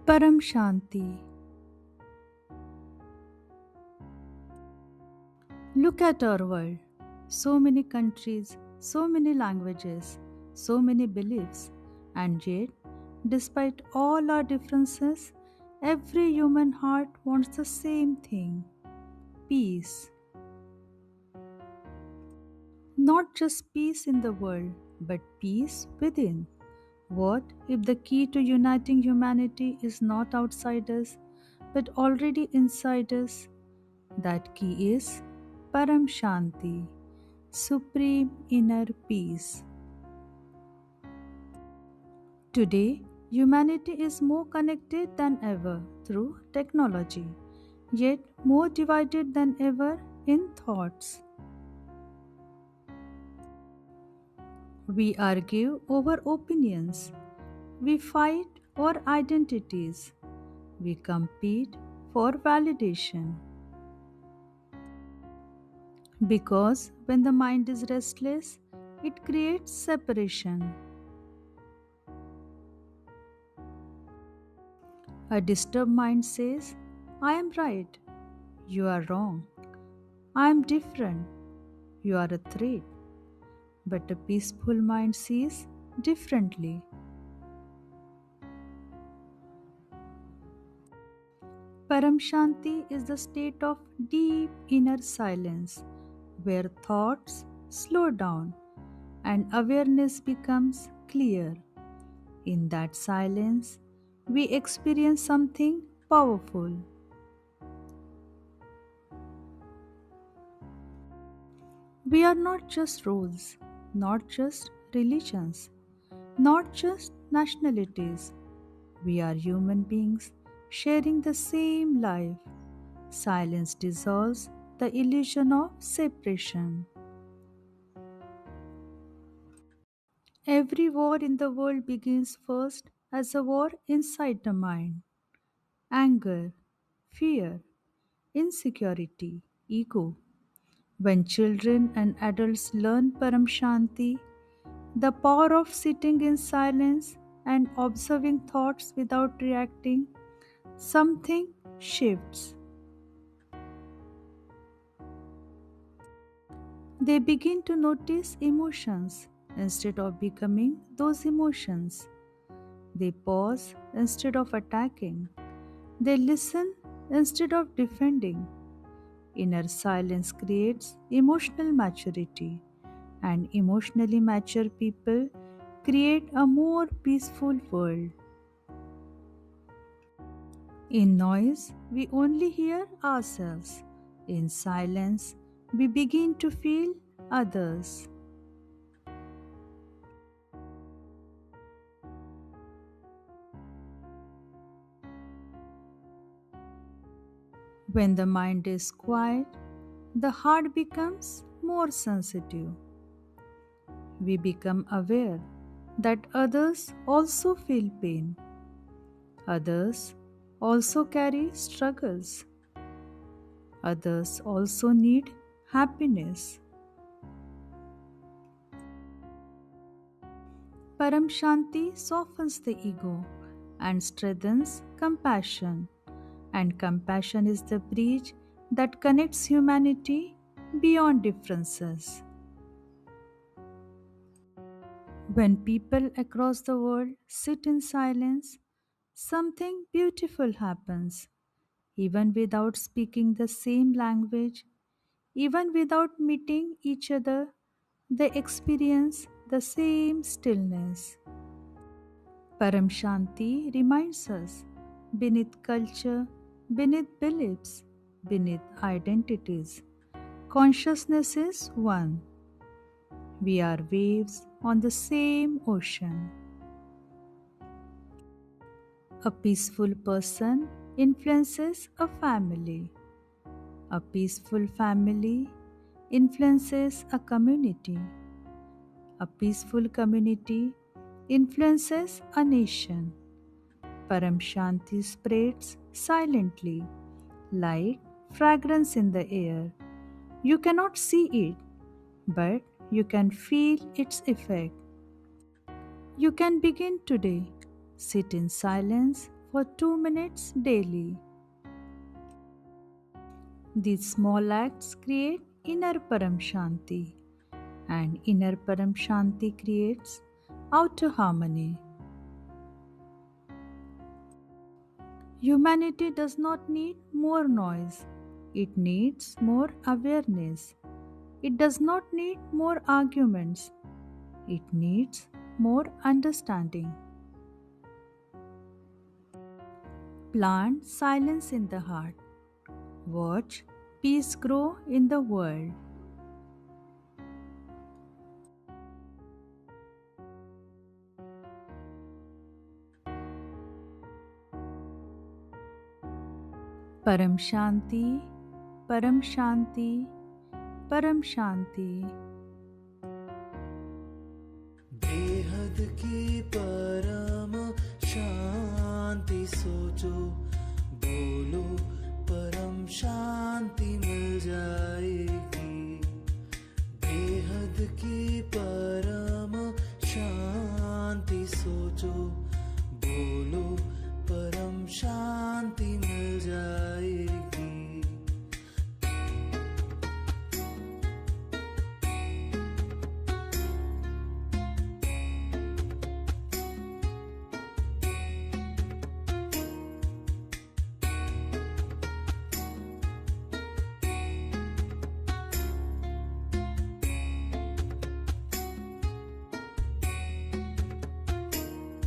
Paramshanti. Look at our world. So many countries, so many languages, so many beliefs, and yet, despite all our differences, every human heart wants the same thing: peace. Not just peace in the world, but peace within. What if the key to uniting humanity is not outside us, but already inside us? That key is Paramshanti, supreme inner peace. Today, humanity is more connected than ever through technology, yet more divided than ever in thoughts. We argue over opinions, we fight for identities, we compete for validation. Because when the mind is restless, it creates separation. A disturbed mind says, I am right, you are wrong. I am different, you are a threat. But a peaceful mind sees differently. Paramshanti is the state of deep inner silence where thoughts slow down and awareness becomes clear. In that silence, we experience something powerful. We are not just rules, not just religions, not just nationalities. We are human beings sharing the same life. Silence dissolves the illusion of separation. Every war in the world begins first as a war inside the mind. Anger, fear, insecurity, ego. When children and adults learn Paramshanti, the power of sitting in silence and observing thoughts without reacting, something shifts. They begin to notice emotions instead of becoming those emotions. They pause instead of attacking. They listen instead of defending. Inner silence creates emotional maturity, and emotionally mature people create a more peaceful world. In noise, we only hear ourselves. In silence, we begin to feel others. When the mind is quiet, the heart becomes more sensitive. We become aware that others also feel pain. Others also carry struggles. Others also need happiness. Paramshanti softens the ego and strengthens compassion. And compassion is the bridge that connects humanity beyond differences. When people across the world sit in silence, something beautiful happens. Even without speaking the same language, even without meeting each other, they experience the same stillness. Paramshanti reminds us beneath culture, beneath beliefs, beneath identities, consciousness is one. We are waves on the same ocean. A peaceful person influences a family. A peaceful family influences a community. A peaceful community influences a nation. Paramshanti spreads silently, like fragrance in the air. You cannot see it, but you can feel its effect. You can begin today. Sit in silence for 2 minutes daily. These small acts create inner Paramshanti, and inner Paramshanti creates outer harmony. Humanity does not need more noise, it needs more awareness. It does not need more arguments, it needs more understanding. Plant silence in the heart. Watch peace grow in the world. Param Shanti, Param Shanti, Param Shanti. बेहद की परम शांति सोचो, बोलो परम शांति मिल जाएगी। बेहद की परम शांति सोचो, बोलो परम शांति मिल जाएगी।